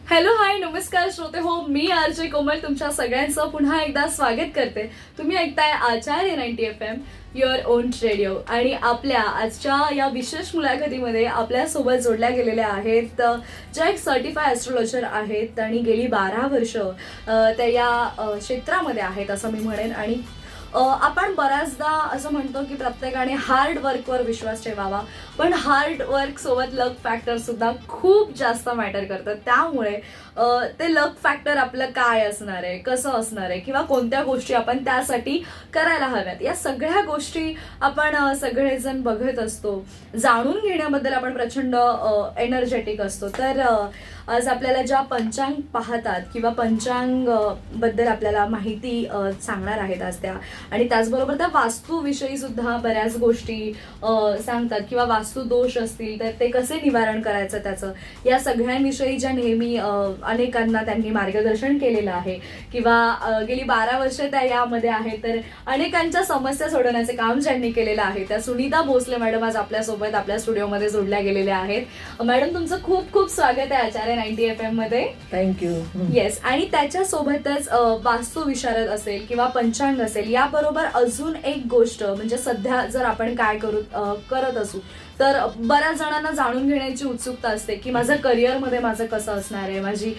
Hello hi नमस्कार श्रोते हो, मी आरजे कोमल तुमच्या सगळ्यांचं पुन्हा एकदा स्वागत करते. तुम्ही ऐकताय आचार्य 90 FM युअर ओन रेडिओ. आणि आपल्या आजच्या या विशेष मुलाखतीमध्ये आपल्यासोबत जोडल्या गेलेल्या आहेत ज्या एक सर्टिफाय ॲस्ट्रोलॉजर आहेत आणि गेली 12 वर्ष त्या या क्षेत्रामध्ये आहेत असं मी म्हणेन. आणि आपण बऱ्याचदा असं म्हणतो की प्रत्येकाने हार्ड वर्कवर विश्वास ठेवावा, पण हार्ड वर्क सोबत लक फॅक्टर सुद्धा खूप जास्त मॅटर करतं. त्यामुळे ते लक फॅक्टर आपलं काय असणार आहे, कसं असणार आहे, किंवा कोणत्या गोष्टी आपण त्यासाठी करायला हव्यात, या सगळ्या गोष्टी आपण सगळेजण बघत असतो. जाणून घेण्याबद्दल आपण प्रचंड एनर्जेटिक असतो. तर आज आपल्याला ज्या पंचांग पाहतात किंवा पंचांग बद्दल आपल्याला माहिती सांगणार आहेत आज त्या, आणि त्याचबरोबर त्या वास्तूविषयी सुद्धा बऱ्याच गोष्टी सांगतात, किंवा वास्तू दोष असतील तर ते कसे निवारण करायचं त्याचं, या सगळ्यांविषयी ज्या नेहमी अनेकांना त्यांनी मार्गदर्शन केलेलं आहे, किंवा गेली 12 वर्ष त्या यामध्ये आहेत. तर अनेकांच्या समस्या सोडवण्याचे काम ज्यांनी केलेलं आहे त्या सुनीता भोसले मॅडम आज आपल्यासोबत आपल्या स्टुडिओमध्ये जोडल्या गेलेल्या आहेत. मॅडम तुमचं खूप खूप स्वागत आहे आचार्य 90 FM मध्ये. थँक्यू. येस. आणि त्याच्यासोबतच वास्तू विशारद असेल किंवा पंचांग असेल, याबरोबर अजून एक गोष्ट म्हणजे सध्या जर आपण काय करत असू तर बऱ्याच जणांना जाणून घेण्याची उत्सुकता असते की माझं करिअरमध्ये माझं कसं असणार आहे, माझी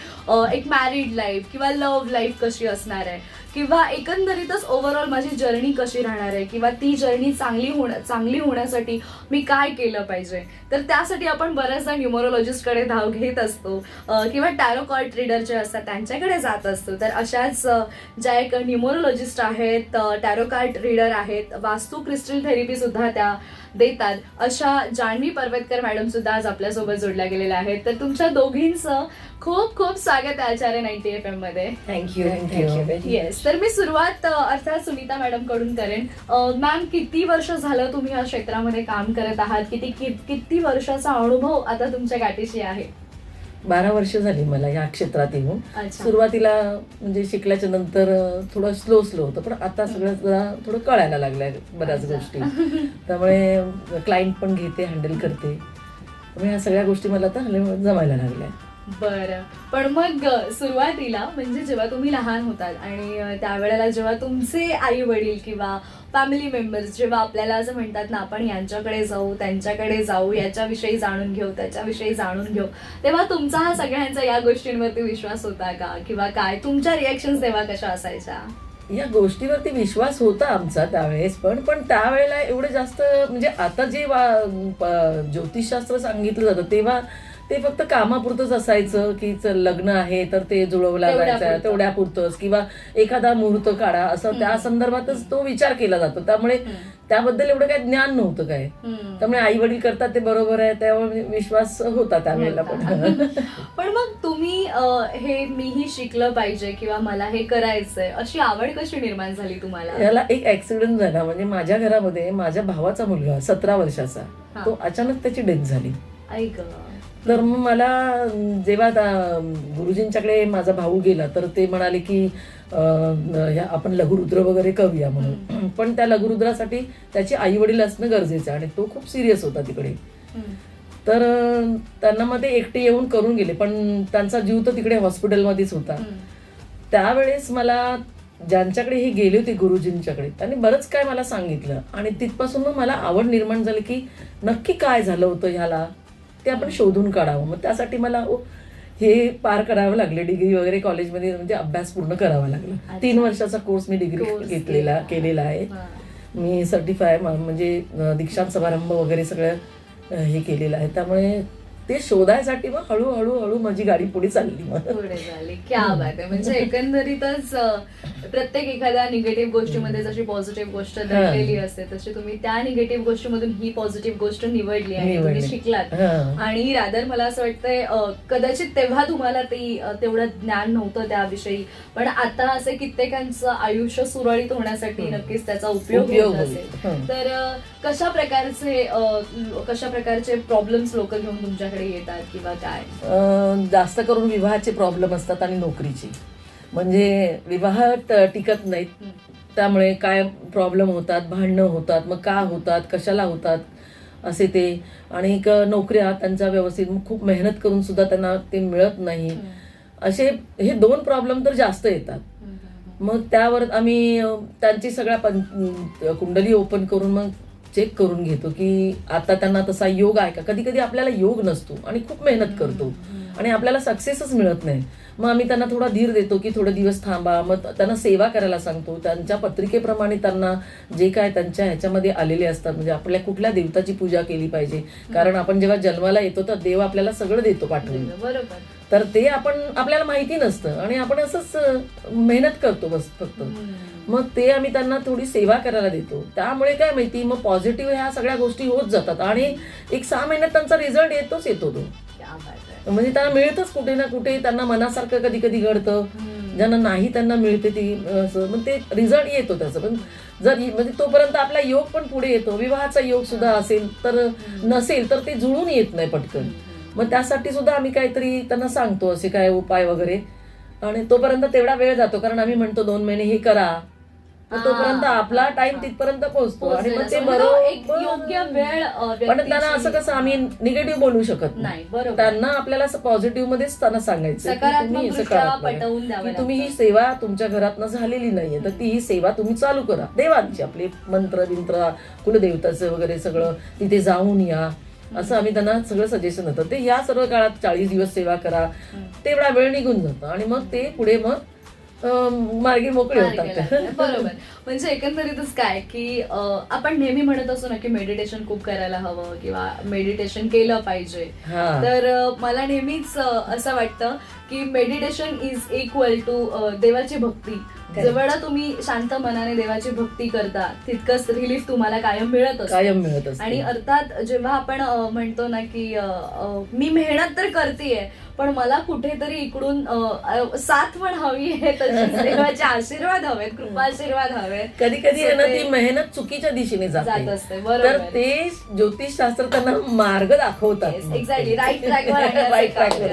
एक मॅरिड लाईफ किंवा लव्ह लाईफ कशी असणार आहे, किंवा एकंदरीतच ओव्हरऑल माझी जर्नी कशी राहणार आहे, किंवा ती जर्नी चांगली होण्यासाठी मी काय केलं पाहिजे. तर त्यासाठी आपण बऱ्याचदा न्यूमरोलॉजिस्टकडे धाव घेत असतो, किंवा टॅरो कार्ड रीडर जे असतात त्यांच्याकडे जात असतो. तर अशाच ज्या एक न्यूमरोलॉजिस्ट आहेत, टॅरो कार्ड रीडर आहेत, वास्तू क्रिस्टल थेरपी सुद्धा त्या देतात, अशा जान्हवी पर्वतकर मॅडम सुद्धा आज आपल्यासोबत जोडल्या गेलेल्या आहेत. तर तुमच्या दोघींचं खूप खूप स्वागत आहे आचार्य 90 FM मध्ये. थँक्यू. येस. तर मी सुरुवात अर्थात सुनीता मॅडम कडून करेन. मॅम, किती वर्ष झालं तुम्ही या क्षेत्रामध्ये काम करत आहात? किती वर्षाचा अनुभव आता तुमच्या गाठीशी आहे? 12 वर्ष झाली मला या क्षेत्रात येऊन. सुरुवातीला म्हणजे शिकल्याच्या नंतर थोडं स्लो होतं, पण आता सगळं थोडं कळायला लागलंय बऱ्याच गोष्टी. त्यामुळे क्लायंट पण घेते, हँडल करते. त्यामुळे ह्या सगळ्या गोष्टी मला आता जमायला लागल्या. बरं. पण मग सुरुवातीला म्हणजे जेव्हा तुम्ही लहान होतात आणि त्यावेळेला जेव्हा तुमचे आई वडील किंवा फॅमिली मेंबर्स जेव्हा आपल्याला असं म्हणतात ना, आपण यांच्याकडे जाऊ, त्यांच्याकडे जाऊ, याच्याविषयी जाणून घेऊ, त्याच्याविषयी जाणून घेऊ, तेव्हा तुमचा हा सगळ्यांचा या गोष्टींवरती विश्वास होता का, किंवा काय तुमच्या रिॲक्शन्स तेव्हा कशा असायच्या? या गोष्टीवरती विश्वास होता आमचा त्यावेळेस, पण त्यावेळेला एवढं जास्त म्हणजे आता जे ज्योतिषशास्त्र सांगितलं जातं तेव्हा ते फक्त कामापुरतंच असायचं की चल लग्न आहे तर ते जुळवला जायचं तेवढ्यापुरतंच, किंवा एखादा मुहूर्त काढा असं त्या संदर्भातच तो विचार केला जातो. त्यामुळे त्याबद्दल एवढं काही ज्ञान नव्हतं काय. त्यामुळे आई वडील करतात ते बरोबर आहे, त्यामुळे विश्वास होता त्यावेळेला. पण मग तुम्ही हे मीही शिकलं पाहिजे किंवा मला हे करायचंय अशी आवड कशी निर्माण झाली तुम्हाला? याला एक ऍक्सिडेंट झाला. म्हणजे माझ्या घरामध्ये माझ्या भावाचा मुलगा 17 वर्षाचा, तो अचानक त्याची डेथ झाली. ऐक. तर मग मला जेव्हा गुरुजींच्याकडे माझा भाऊ गेला तर ते म्हणाले की आपण लघुरुद्र वगैरे करूया म्हणून. पण त्या लघुरुद्रासाठी त्याचे आई वडील असणं गरजेचं आहे, आणि तो खूप सिरियस होता तिकडे. तर त्यांना मग ते एकटे येऊन करून गेले, पण त्यांचा जीव तर तिकडे हॉस्पिटलमध्येच होता. त्यावेळेस मला ज्यांच्याकडे हे गेले होते गुरुजींच्याकडे, त्यांनी बरंच काय मला सांगितलं, आणि तिथपासून मग मला आवड निर्माण झाली की नक्की काय झालं होतं ह्याला, ते आपण शोधून काढावं. मग त्यासाठी मला हे पार करावं लागले, डिग्री वगैरे कॉलेजमध्ये म्हणजे अभ्यास पूर्ण करावा लागला. 3 वर्षाचा कोर्स मी डिग्री केलेला आहे. मी सर्टिफाय म्हणजे दीक्षांत समारंभ वगैरे सगळं हे केलेलं आहे. त्यामुळे ते शोधायसाठी मग हळूहळू माझी गाडी पुढे चालली. पुढे झाली. क्या बात आहे. म्हणजे एकंदरीतच प्रत्येक एखाद्या निगेटिव्ह गोष्टीमध्ये जशी पॉझिटिव्ह गोष्ट दडलेली असते, तशी तुम्ही त्या निगेटिव्ह गोष्टीमधून ही पॉझिटिव्ह गोष्ट निवडली आहे, तुम्ही शिकलात. आणि रादर मला असं वाटतंय कदाचित तेव्हा तुम्हाला तेवढं ज्ञान नव्हतं त्याविषयी, पण आता असे कित्येकांचं आयुष्य सुरळीत होण्यासाठी नक्कीच त्याचा उपयोग होत असेल. तर कशा प्रकारचे प्रॉब्लेम्स लोक घेऊन तुमच्याकडे येतात किंवा काय? जास्त करून विवाहाचे प्रॉब्लेम असतात आणि नोकरीचे. म्हणजे विवाह टिकत नाहीत, त्यामुळे काय प्रॉब्लेम होतात, भांडणं होतात, मग का होतात, कशाला होतात असे ते. आणि नोकऱ्या त्यांच्या व्यवस्थित खूप मेहनत करून सुद्धा त्यांना ते मिळत नाही. असे हे 2 प्रॉब्लेम तर जास्त येतात. मग त्यावर आम्ही त्यांची सगळ्या कुंडली ओपन करून मग चेक करून घेतो की आता त्यांना तसा योग आहे का. कधी कधी आपल्याला योग नसतो आणि खूप मेहनत करतो आणि आपल्याला सक्सेसच मिळत नाही. मग आम्ही त्यांना थोडा धीर देतो की थोडे दिवस थांबा. मग त्यांना सेवा करायला सांगतो. त्यांच्या पत्रिकेप्रमाणे त्यांना जे काय त्यांच्या ह्याच्यामध्ये आलेले असतात, म्हणजे आपल्या कुठल्या देवताची पूजा केली पाहिजे, कारण आपण जेव्हा जन्माला येतो तर देव आपल्याला सगळं देतो पाठवून. बरोबर. तर ते आपण आपल्याला माहिती नसतं आणि आपण असंच मेहनत करतो बस फक्त. मग ते आम्ही त्यांना थोडी सेवा करायला देतो. त्यामुळे काय माहिती मग पॉझिटिव्ह ह्या सगळ्या गोष्टी होत जातात आणि एक 6 महिन्यात त्यांचा रिझल्ट येतो तो. म्हणजे त्यांना मिळतच कुठे ना कुठे. त्यांना मनासारखं कधी कधी घडतं, ज्यांना नाही त्यांना मिळते ती असं. मग ते रिझल्ट येतो त्याचं. पण जर म्हणजे तोपर्यंत आपला योग पण पुढे येतो. विवाहाचा योग सुद्धा असेल तर नसेल तर ते जुळून येत नाही पटकन. मग त्यासाठी सुद्धा आम्ही काहीतरी त्यांना सांगतो असे काय उपाय वगैरे. आणि तोपर्यंत तेवढा वेळ जातो कारण आम्ही म्हणतो 2 महिने हे करा. तोपर्यंत आपला टाइम तिथपर्यंत पोहोचतो आणि मग ते बरोबर योग्य वेळ. पण त्यांना असं कसं आम्ही निगेटिव्ह बोलू शकत नाही. त्यांना आपल्याला पॉझिटिव्ह मध्येच त्यांना सांगायचं की तुम्ही ही सेवा तुमच्या घरातनं झालेली नाहीये तर ती ही सेवा तुम्ही चालू करा. देवांची आपले मंत्र बिंत्र कुलदेवताचं वगैरे सगळं तिथे जाऊन या असं आम्ही त्यांना सगळं सजेशन देतो. ते ह्या सर्व काळात 40 दिवस सेवा करा. तेवढा वेळ निघून जातो आणि मग ते पुढे मग मार्गी मोकळे होतात. बरोबर. म्हणजे एकंदरीतच काय की आपण नेहमी म्हणत असतो ना की मेडिटेशन खूप करायला हवं किंवा मेडिटेशन केलं पाहिजे. तर मला नेहमीच असं वाटतं की मेडिटेशन इज इक्वल टू देवाची भक्ती. जेवढा तुम्ही शांत मनाने देवाची भक्ती करता तितकंच रिलीफ तुम्हाला कायम मिळत असतं. आणि अर्थात जेव्हा आपण म्हणतो ना की मी मेहनत तर करतेय पण मला कुठेतरी इकडून साथ पण हवी आहे, देवाचे आशीर्वाद हवेत, कृपा आशीर्वाद हवेत. कधी कधी ती मेहनत चुकीच्या दिशेने जात असते. तर ते ज्योतिष शास्त्र त्यांना मार्ग दाखवतात. एक्झॅक्टली राईट ट्रॅकवर.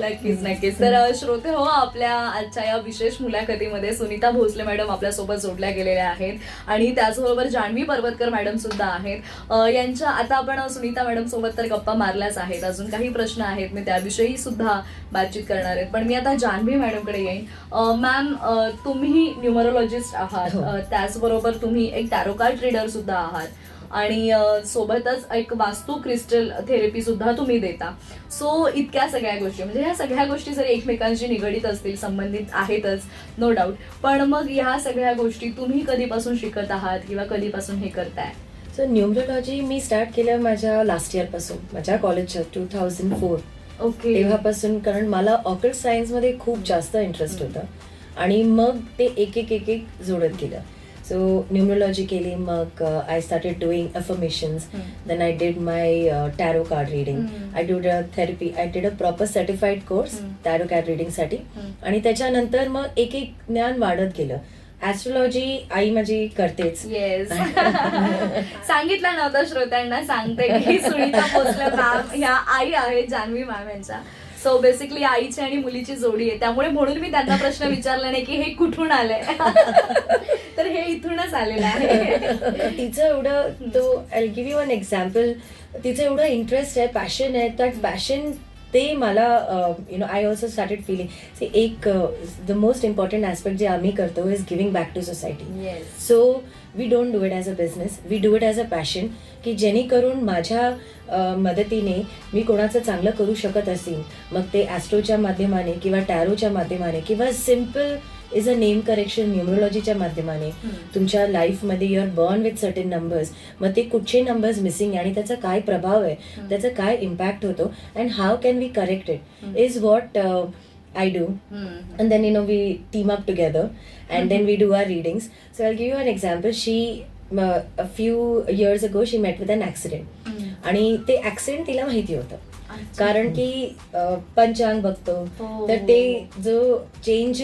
नक्कीच नक्कीच. तर श्रोते हो, आपल्या आजच्या या विशेष मुलाखतीमध्ये सुनीता भोसले मॅडम आपल्यासोबत जोडल्या गेलेल्या आहेत आणि त्याचबरोबर जान्हवी पर्वतकर मॅडम सुद्धा आहेत. यांच्या आता आपण सुनीता मॅडम सोबत तर गप्पा मारल्याच आहेत. अजून काही प्रश्न आहेत मी त्याविषयी सुद्धा बातचीत करणार आहेत. पण मी आता जान्हवी मॅडमकडे येईन. मॅम, तुम्ही न्यूमरोलॉजिस्ट आहात, त्याचबरोबर तुम्ही एक टॅरो कार्ड रीडर सुद्धा आहात आणि सोबतच एक वास्तू क्रिस्टल थेरपी सुद्धा तुम्ही देता. सो इतक्या सगळ्या गोष्टी, म्हणजे ह्या सगळ्या गोष्टी जर एकमेकांशी निगडीत असतील, संबंधित आहेतच नो डाऊट, पण मग ह्या सगळ्या गोष्टी तुम्ही कधीपासून शिकत आहात किंवा कधीपासून हे करताय? सो न्यूमरोलॉजी मी स्टार्ट केलं माझ्या लास्ट इयर पासून, माझ्या कॉलेजच्या 2004. ओके. तेव्हापासून, कारण मला ऑकल्ट सायन्समध्ये खूप जास्त इंटरेस्ट होता आणि मग ते एक एक जोडत गेलं. So numerology केली, मग I started doing affirmations. Then I did my tarot card reading. I did a therapy. I did a proper certified course tarot card reading साठी. आणि त्याच्यानंतर मग एक ज्ञान वाढत गेलं. ऍस्ट्रोलॉजी आई माझी करतेच. येस. सांगितलं नव्हतं श्रोत्यांना, सांगते की सुनीता भोसले मॅम ह्या आई आहेत जान्हवी मॅम यांच्या. सो बेसिकली आईची आणि मुलीची जोडी आहे, त्यामुळे म्हणून मी त्यांना प्रश्न विचारला नाही की हे कुठून आलंय. तर हे इथूनच आलेलं आहे. तिचं एवढं, तो I give you an example, तिचं एवढं इंटरेस्ट आहे, पॅशन आहे. दॅट पॅशन ते मला आय ऑल्सो स्टार्टेड फिलिंग. एक द मोस्ट इम्पॉर्टंट ॲस्पेक्ट जे आम्ही करतो is giving back to society. So we don't do it as a business, we do it as a passion, की जेणेकरून माझ्या मदतीने मी कोणाचं चांगलं करू शकत असेल, मग ते ॲस्ट्रोच्या माध्यमाने किंवा टॅरोच्या माध्यमाने किंवा simple is a name correction न्यूमरोलॉजीच्या माध्यमाने. तुमच्या लाईफमध्ये you are born with certain numbers, मग ते कुठचे नंबर्स मिसिंग आणि त्याचा काय प्रभाव आहे, त्याचा काय इम्पॅक्ट होतो, and how can we correct it is what I do. And then we team up together and then we do our readings. So I'll give you an example. She a few years ago she met with an accident. आणि ते accident तिला माहिती होतं, कारण की पंचांग बघतो तर ते जो change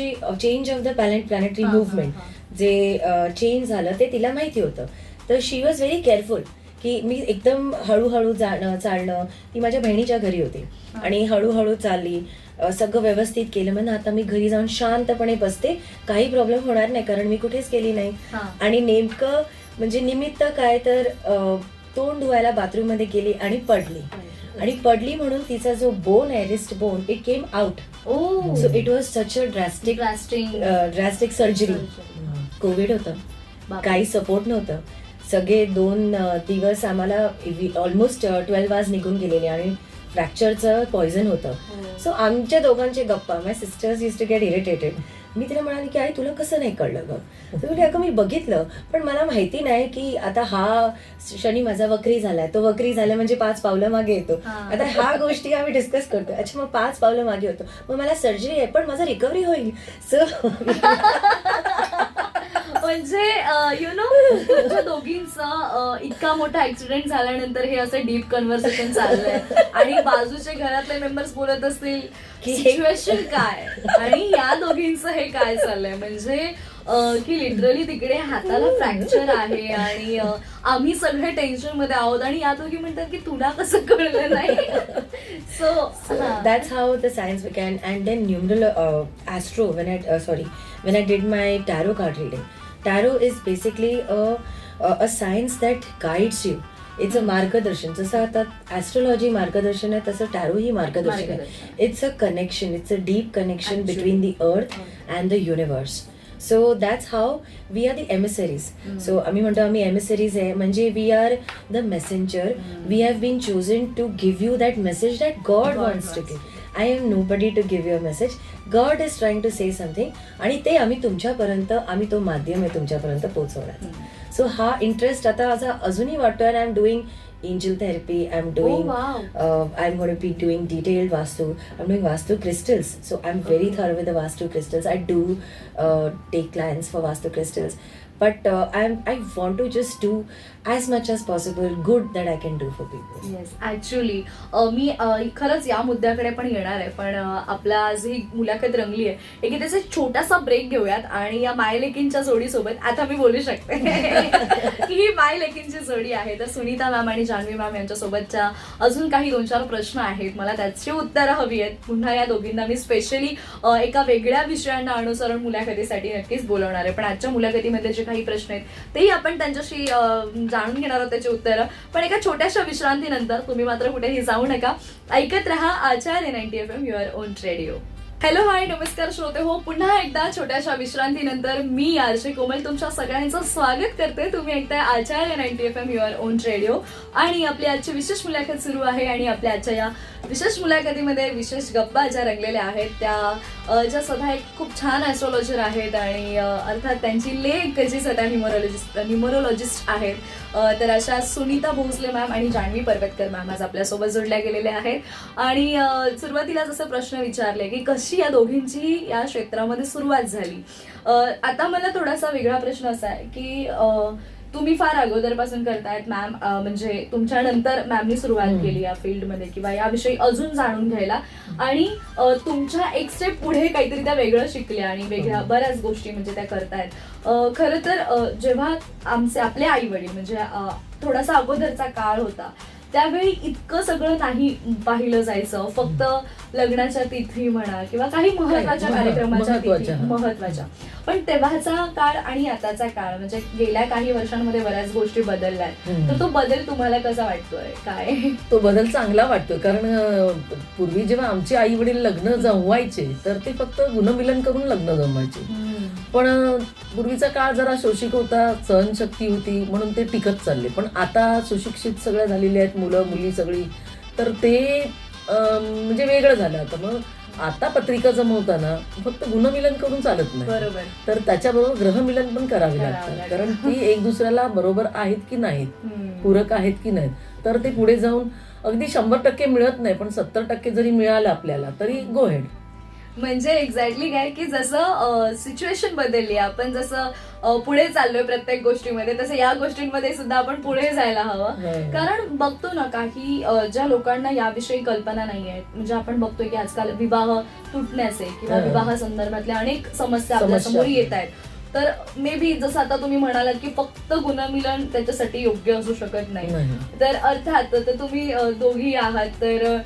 of the planetary movement जे चेंज झालं ते तिला माहिती होतं. तर शी वॉज व्हेरी केअरफुल की मी एकदम हळूहळू चालणं. ती माझ्या बहिणीच्या घरी होती आणि हळूहळू चालली, सगळं व्यवस्थित केलं. म्हणून आता मी घरी जाऊन शांतपणे बसते, काही प्रॉब्लेम होणार नाही कारण मी कुठेच केली नाही. आणि नेमकं म्हणजे निमित्त काय तर तोंड धुवायला बाथरूम मध्ये गेली आणि पडली आणि पडली म्हणून तिचा जो बोन आहे, wrist bone, it came out. Oh so it was such a drastic surgery. Covid होतं, काही सपोर्ट नव्हतं. सगळे 2 दिवस आम्हाला ऑलमोस्ट 12 आवर्स निघून गेलेले आणि फ्रॅक्चरचं पॉयझन होतं. सो आमच्या दोघांचे गप्पा, my sisters use to get irritated. मी तिला म्हणाली की आई तुला कसं नाही कळलं ग? तर म्हणजे अगं मी बघितलं, पण मला माहिती नाही की आता हा शनी माझा वक्री झालाय, तो वक्री झाला म्हणजे 5 पावलं मागे येतो. आता ह्या गोष्टी आम्ही डिस्कस करतो. अच्छा मग 5 पावलं मागे होतो, मग मला सर्जरी आहे पण माझं रिकव्हरी होईल. सो म्हणजे यु नो तुमच्या दोघींचा इतका मोठा ऍक्सिडेंट झाल्यानंतर हे असं डीप कन्व्हर्सेशन चाललंय आणि बाजूचे घरातले मेंबर्स बोलत असतील की सिच्युएशन काय आणि या दोघींचं हे काय चाललंय, म्हणजे की लिटरली तिकडे हाताला फ्रॅक्चर आहे आणि आम्ही सगळे टेन्शन मध्ये आहोत आणि या दोघी म्हणतात की तुला कसं कळलं नाही. So that's how the science began. And then astro, when I did my tarot card reading. Tarot is basically a science that guides you. It's a मार्गदर्शन. जसं आता ऍस्ट्रोलॉजी मार्गदर्शन आहे, तसं टॅरो ही मार्गदर्शन आहे. It's a connection, it's a deep connection between the earth and the universe. So that's how we are the emissaries. So आम्ही म्हणतो आम्ही एमिसरीज आहे, म्हणजे we are the messenger. We have been chosen to give you that message that God wants to give. I am nobody to give you a message. God is trying to say something आणि ते आम्ही तुमच्यापर्यंत, आम्ही तो माध्यम आहे तुमच्यापर्यंत पोहोचवणार. सो हा इंटरेस्ट आता माझा अजूनही वाटतोय. आणि I am doing angel therapy. I'm doing I'm going to be doing detailed vastu. I'm doing vastu crystals, so I'm very thorough with the vastu crystals. I do take clients for vastu crystals, but I want to just do as much as possible good that I can do for people. Yes, actually मी खरंच या मुद्द्याकडे पण येणार आहे, पण आपला आज ही मुलाखत रंगली आहे की त्याचा छोटासा ब्रेक घेऊयात आणि या मायलेकींच्या जोडीसोबत आता मी बोलू शकते की ही मायलेकींची जोडी आहे. तर सुनीता मॅम आणि जान्हवी मॅम यांच्यासोबतच्या अजून काही 2-4 प्रश्न आहेत, मला त्याची उत्तरं हवी आहेत. पुन्हा या दोघींना मी स्पेशली एका वेगळ्या विषयांना अनुसरण मुलाखतीसाठी नक्कीच बोलवणार आहे. पण आजच्या मुलाखतीमध्ये जे काही प्रश्न आहेत तेही आपण त्यांच्याशी जाणून घेणार आहोत त्याची उत्तरं. पण एका छोट्याशा विश्रांतीनंतर तुम्ही मात्र कुठेही जाऊ नका, ऐकत रहा आचार्य 90 FM your on radio. Hello hi नमस्कार श्रोते हो, पुन्हा एकदा छोट्याशा विश्रांतीनंतर मी आरजे कोमल तुमच्या सगळ्यांचं स्वागत करते. तुम्ही ऐकताय आचार्य 90 FM युअर ओन रेडिओ आणि आपली आजची विशेष मुलाखत सुरू आहे. आणि आपल्या आजच्या या विशेष मुलाखतीमध्ये विशेष गप्पा ज्या रंगलेल्या आहेत त्या ज्या स्वतः एक खूप छान ॲस्ट्रॉलॉजर आहेत आणि अर्थात त्यांची लेख जी स्वतः न्युमरोलॉजिस्ट आहेत. तर अशा सुनीता भोसले मॅम आणि जान्हवी परवतकर मॅम आज आपल्यासोबत जोडल्या गेलेल्या आहेत. आणि सुरुवातीला जसं प्रश्न विचारले की कशी या दोघींची या क्षेत्रामध्ये सुरुवात झाली. आता मला थोडासा वेगळा प्रश्न असा आहे की तुम्ही फार अगोदरपासून करतायत मॅम, म्हणजे तुमच्यानंतर मॅमनी सुरुवात केली या फील्डमध्ये किंवा याविषयी अजून जाणून घ्यायला आणि तुमच्या एक स्टेप पुढे काहीतरी त्या वेगळं शिकल्या आणि वेगळ्या बऱ्याच गोष्टी म्हणजे त्या करतायत. खरं तर जेव्हा आपले आई वडील म्हणजे थोडासा अगोदरचा काळ होता त्यावेळी इतकं सगळं नाही पाहिलं जायचं, फक्त लग्नाच्या तिथी म्हणा किंवा काही महत्वाच्या कार्यक्रमाच्या तिथी महत्वाच्या. पण तेव्हाचा काळ आणि आताचा काळ म्हणजे गेल्या काही वर्षांमध्ये बऱ्याच गोष्टी बदलल्यात. तर तो बदल तुम्हाला कसा वाटतोय? काय तो बदल चांगला वाटतोय, कारण पूर्वी जेव्हा आमचे आई वडील लग्न जमवायचे तर ते फक्त गुणमिलन करून लग्न जमवायचे. पण पूर्वीचा काळ जरा शोषिक होता, सहनशक्ती होती म्हणून ते टिकत चालले. पण आता सुशिक्षित सगळ्या झालेल्या आहेत मुलं मुली सगळी, तर ते म्हणजे वेगळं झालं. आता मग आता पत्रिका जमवताना फक्त गुणमिलन करून चालत नाही, बरोबर, तर त्याच्याबरोबर ग्रहमिलन पण करावे लागतात. कारण ती एक दुसऱ्याला बरोबर आहेत की नाहीत, पूरक आहेत की नाहीत, तर ते पुढे जाऊन अगदी 100% मिळत नाही पण 70% जरी मिळालं आपल्याला तरी गो हेड. म्हणजे एक्झॅक्टली काय की जसं सिच्युएशन बदलली, आपण जसं पुढे चाललोय प्रत्येक गोष्टीमध्ये तसं या गोष्टींमध्ये सुद्धा आपण पुढे जायला हवं. कारण बघतो ना काही ज्या लोकांना याविषयी कल्पना नाही आहेत, म्हणजे आपण बघतोय की आजकाल विवाह तुटण्याचे किंवा विवाह संदर्भातल्या अनेक समस्या आपल्या समोर येत आहेत. तर मे बी जसं आता तुम्ही म्हणालात की फक्त गुणमिलन त्याच्यासाठी योग्य असू शकत नाही, तर अर्थात तर तुम्ही दोघी आहात, तर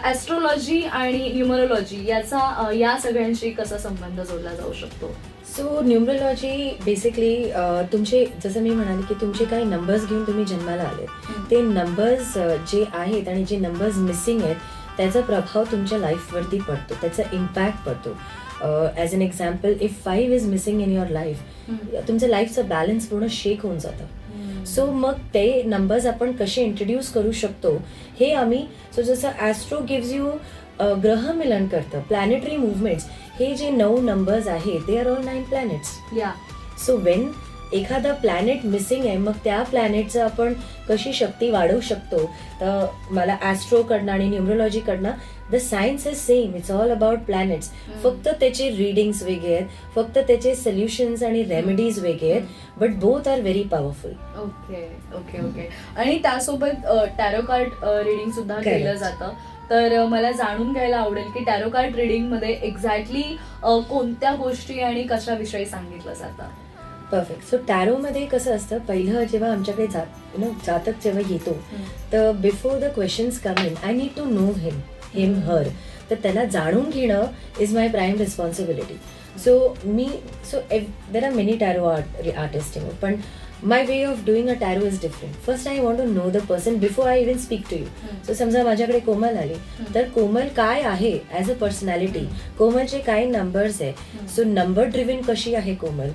ॲस्ट्रोलॉजी आणि न्यूमरोलॉजी याचा या सगळ्यांशी कसा संबंध जोडला जाऊ शकतो? सो न्यूमरोलॉजी बेसिकली तुमचे, जसं मी म्हणाले की तुमचे काही नंबर्स घेऊन तुम्ही जन्माला आले, ते नंबर्स जे आहेत आणि जे नंबर्स मिसिंग आहेत त्याचा प्रभाव तुमच्या लाईफवरती पडतो, त्याचा इम्पॅक्ट पडतो. As an example, if 5 is missing in your life, तुमचं लाईफचं बॅलन्स पूर्ण शेक होऊन जातं. सो मग ते नंबर्स आपण कसे इंट्रोड्यूस करू शकतो हे आम्ही, सो जसं ॲस्ट्रो गिव्ज यू ग्रहमिलन करतं, प्लॅनेटरी मुवमेंट्स, हे जे 9 नंबर्स आहेत दे आर ऑल 9 प्लॅनेट्स. या सो वेन एखादा प्लॅनेट मिसिंग आहे, मग त्या प्लॅनेटचं आपण कशी शक्ती वाढवू शकतो, तर मला ॲस्ट्रोकडनं आणि न्यूमरोलॉजीकडनं the science is same, it's all about planets. फक्त त्याचे रिडिंग्स वेगळे आहेत, फक्त त्याचे सोल्युशन्स आणि रेमेडीज वेगळे आहेत, but both are very powerful. Okay okay okay. आणि त्यासोबत टॅरो कार्ड रिडिंग सुद्धा केलं जातं. तर मला जाणून घ्यायला आवडेल की टॅरो कार्ड रिडिंग मध्ये एक्झॅक्टली कोणत्या गोष्टी आणि कशाविषयी सांगितलं जातं. परफेक्ट. सो टॅरोमध्ये कसं असतं, पहिलं जेव्हा आमच्याकडे जातक जेव्हा येतो, तर before the questions come in, I need to know him her. तर त्याला जाणून घेणं is my prime responsibility. So there are many tarot artist, पण my way of doing a tarot is different. First I want to know the person before I even speak to you. So समजा माझ्याकडे कोमल आली, तर कोमल काय आहे as a personality, कोमलचे काय numbers आहे, so number driven कशी आहे कोमल,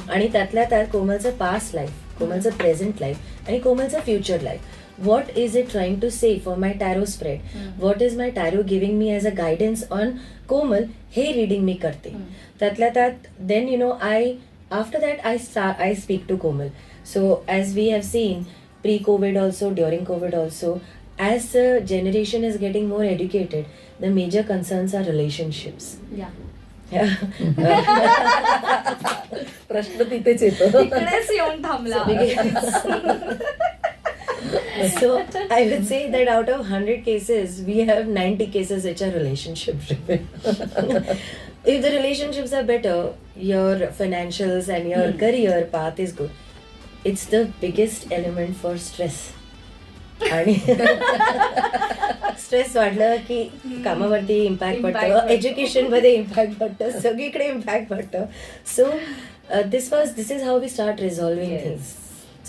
आणि त्यातल्या त्यात कोमलचं पास्ट लाईफ, कोमलचं प्रेझेंट लाईफ आणि कोमलचं future life. What is it trying to say for my tarot spread? What is my tarot giving me as a guidance on Komal? हे reading मी करते. त्यातल्या त्यात then after that I speak to Komal. So as we have seen pre-COVID also, during COVID also, as the generation is getting more educated, the major concerns are relationships. प्रश्न तिथेच येतो. इकडेच येऊन थांबला. So I would say that out of 100 cases, we have 90 cases which are relationship driven. If the relationships are better, your financials and your career path is good. It's the biggest element for stress. आणि stress वाढलं की कामावरती impact पडतं, education मध्ये impact पडतं, सगळीकडे impact पडतं. So this is how we start resolving things.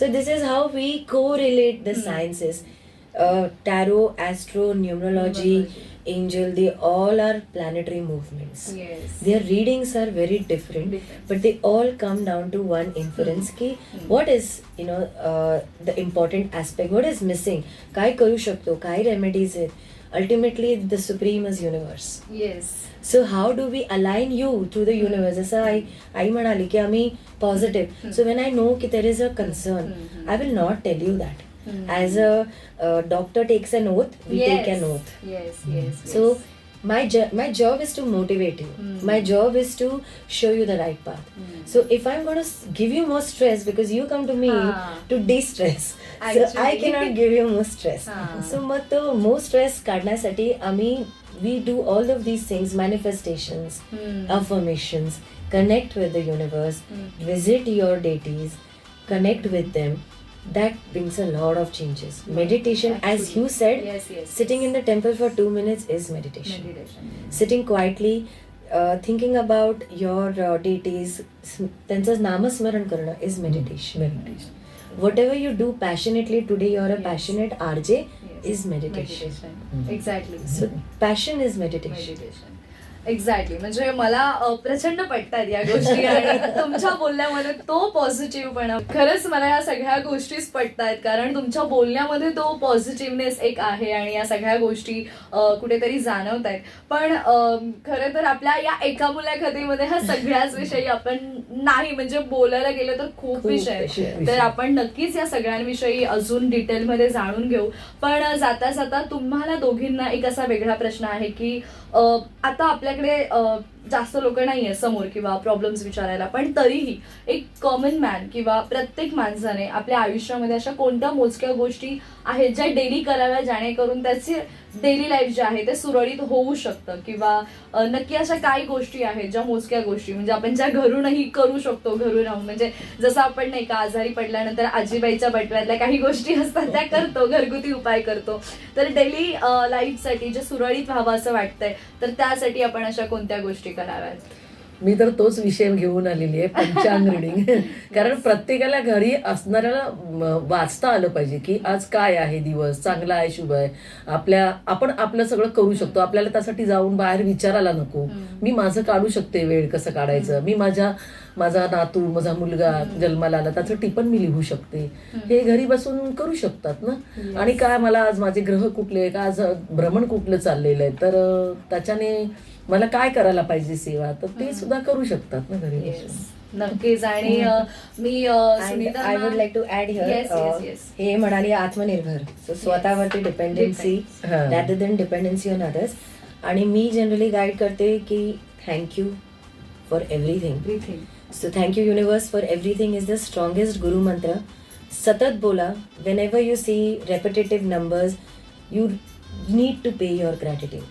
So this is how we correlate the sciences. Tarot, astro, numerology, angel, they all are planetary movements. Yes. Their readings are very different, but they all come down to one inference ki what is the important aspect, what is missing, काय करू शकतो, काय remedies आहेत. Ultimately the supreme is universe. Yes. So how do we align you to the universe? जसं आई म्हणाली की आम्ही positive. So when I know की there is a concern, I will not tell you that. As a doctor takes an oath, we take an oath. So my job is to motivate you. My job is to show you the right path. So if I'm going to give you more stress because you come to me to de-stress, so I cannot give you more stress. So मग तो more stress काढण्यासाठी आम्ही we do all of these things, manifestations, affirmations, connect with the universe, visit your deities, connect with them. That brings a lot of changes. Meditation, as you said, sitting in the temple for 2 minutes is meditation. Sitting quietly, thinking about your deities, त्यांचं नामस्मरण करणं is meditation. Whatever you do passionately today, you're a passionate RJ, is meditation. Exactly. So passion is meditation. Exactly. म्हणजे मला प्रचंड पटतात या गोष्टी आणि तुमच्या बोलण्यामध्ये तो पॉझिटिव्हपणा, खरंच मला या सगळ्या गोष्टीच पटतात, कारण तुमच्या बोलण्यामध्ये तो पॉझिटिव्हनेस एक आहे आणि या सगळ्या गोष्टी कुठेतरी जाणवत आहेत. पण खरं तर आपल्या या एका मुलाखतीमध्ये हा सगळ्याच विषयी आपण नाही, म्हणजे बोलायला गेलं तर खूप विषय आहेत, तर आपण नक्कीच या सगळ्यांविषयी अजून डिटेलमध्ये जाणून घेऊ. पण जाता जाता तुम्हाला दोघींना एक असा वेगळा प्रश्न आहे की आता आपल्याकडे जास्त लोक नाहीये समोर किंवा प्रॉब्लेम्स विचारायला, पण तरीही एक कॉमन मॅन किंवा प्रत्येक माणसाने आपल्या आयुष्यामध्ये अशा कोणत्या मोजक्या गोष्टी आहेत ज्या डेली कराव्या, जेणेकरून त्याची डेली लाईफ जे आहे ते सुरळीत होऊ शकतं, किंवा नक्की अशा काही गोष्टी आहेत ज्या मोजक्या गोष्टी म्हणजे आपण ज्या घरूनही करू शकतो, घरून राहून. म्हणजे जसं आपण नाही का आजारी पडल्यानंतर आजीबाईच्या बटव्यातल्या काही गोष्टी असतात त्या करतो, घरगुती उपाय करतो. तर डेली लाईफसाठी जे सुरळीत व्हावं असं वाटतंय, तर त्यासाठी आपण अशा कोणत्या गोष्टी कराव्यात? मी तर तोच विषय घेऊन आलेली आहे, पंचांग रिडिंग. कारण प्रत्येकाला घरी असणाऱ्याला वाचता आलं पाहिजे की आज काय आहे, दिवस चांगला आहे, शुभ आहे. आपण आपलं सगळं करू शकतो. आपल्याला त्यासाठी जाऊन बाहेर विचारायला नको. मी माझं काढू शकते वेळ, कसं काढायचं. मी माझा नातू, माझा मुलगा जन्माला आला त्याचं टिपण मी लिहू शकते. हे घरी बसून करू शकतात ना. आणि काय मला आज माझे ग्रह कुठले, का आज भ्रमण कुठलं चाललेलं आहे, तर त्याच्याने मला काय करायला पाहिजे सेवा, तर ते सुद्धा करू शकतात ना घरी बसून. नक्कीच. आणि मी Sunita I would like to add Yes, yes, here, yes. हे म्हणाली आत्मनिर्भर, सो स्वतःवरती dependency rather than dependency on others. आणि मी जनरली गाईड करते की thank you for everything. everything. So thank you universe for everything is the strongest guru mantra. सतत बोला. Whenever you see repetitive numbers, you need to pay your gratitude.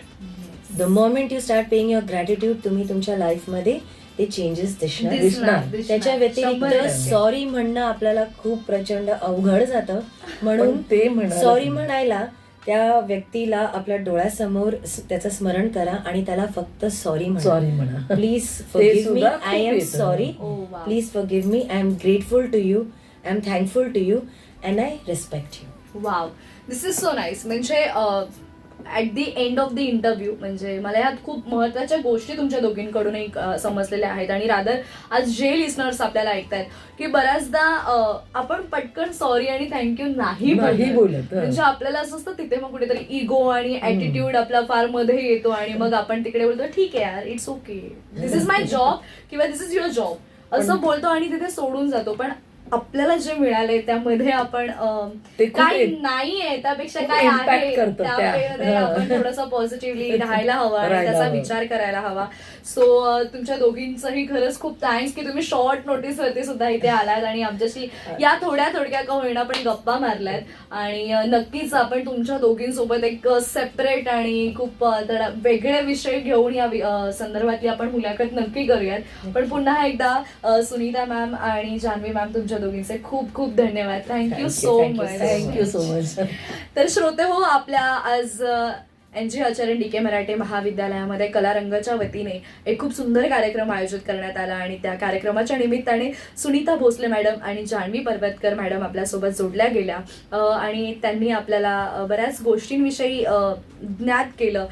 The moment you start paying your gratitude, तुम्ही तुमच्या लाईफमध्ये ते changes दिसणार. दिसणार. त्याच्या व्यतिरिक्त 100%. सॉरी म्हणणं आपल्याला खूप प्रचंड अवघड जातं. म्हणून पण ते म्हणायला सॉरी म्हणायला त्या व्यक्तीला आपल्या डोळ्यासमोर त्याचं स्मरण करा आणि त्याला फक्त सॉरी सॉरी म्हणा. प्लीज फॉरगिव्ह मी, सुद्धा आय खूप एम येतं. Sorry, Oh, wow. Please forgive me, I am grateful to you, I am thankful to you and I respect you. Wow, this is so nice. म्हणजे at the end of the interview म्हणजे मला यात खूप महत्त्वाच्या गोष्टी तुमच्या दोघींकडूनही समजलेल्या आहेत. आणि रादर आज जे लिस्नर्स आपल्याला ऐकतायत की बऱ्याचदा आपण पटकन सॉरी आणि थँक्यू नाही नाही बोलत. म्हणजे आपल्याला असं असतं तिथे मग कुठेतरी इगो आणि ॲटिट्यूड आपला फार मध्ये येतो आणि मग आपण तिकडे बोलतो ठीक आहे यार, it's okay, this is my job किंवा दिस इज युअर जॉब असं बोलतो आणि तिथे सोडून जातो. पण आपल्याला जे मिळालंय त्यामध्ये आपण ते खूप काय एक- नाहीये त्यापेक्षा खूप काय impact आहे करतं त्या. त्यामध्ये आपण थोडंसं पॉझिटिव्हली राहायला हवं आणि राहायला त्याचा हवं. विचार करायला हवा. सो तुमच्या दोघींचंही खरंच खूप थँक्स की तुम्ही शॉर्ट नोटीस वरती सुद्धा इथे आलात आणि आमच्याशी या थोड्या का होईना पण गप्पा मारल्यात. आणि नक्कीच आपण तुमच्या दोघींसोबत एक सेपरेट आणि खूप वेगळे विषय घेऊन या संदर्भातली आपण मुलाखत नक्की करूयात. पण पुन्हा एकदा सुनीता मॅम आणि जान्हवी मॅम तुमच्या दोघींचे खूप खूप धन्यवाद. Thank you so much. Thank you so much. तर श्रोते हो, आपल्या आज NG आचार्य DK मराठे महाविद्यालयामध्ये कलारंगाच्या वतीने एक खूप सुंदर कार्यक्रम आयोजित करण्यात आला आणि त्या कार्यक्रमाच्या निमित्ताने सुनीता भोसले मॅडम आणि जान्हवी पर्वतकर मॅडम आपल्यासोबत जोडल्या गेल्या आणि त्यांनी आपल्याला बऱ्याच गोष्टींविषयी ज्ञात केलं.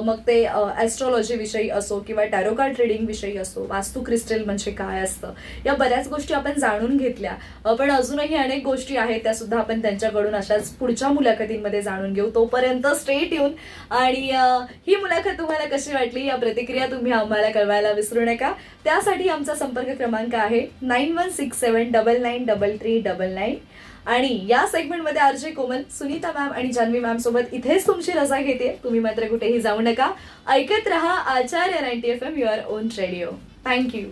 मग ते ॲस्ट्रॉलॉजी विषयी असो किंवा टॅरो कार्ड ट्रेडिंग विषयी असो, वास्तू क्रिस्टल म्हणजे काय असतं, या बऱ्याच गोष्टी आपण जाणून घेतल्या. पण अजूनही अनेक गोष्टी आहेत त्या सुद्धा आपण त्यांच्याकडून अशाच पुढच्या मुलाखतींमध्ये जाणून घेऊ. तोपर्यंत स्टे ट्यून. आणि ही मुलाखत तुम्हाला कशी वाटली या प्रतिक्रिया तुम्ही आम्हाला कळवायला विसरू नका. त्यासाठी आमचा संपर्क क्रमांक आहे 9167993399. आणि या सेगमेंटमध्ये आरजे कोमल, सुनीता मॅम आणि जान्हवी मॅम सोबत इथेच तुमची रजा घेते. तुम्ही मात्र कुठेही जाऊ नका. ऐकत रहा आचार्य 90 FM, your on radio. Thank you.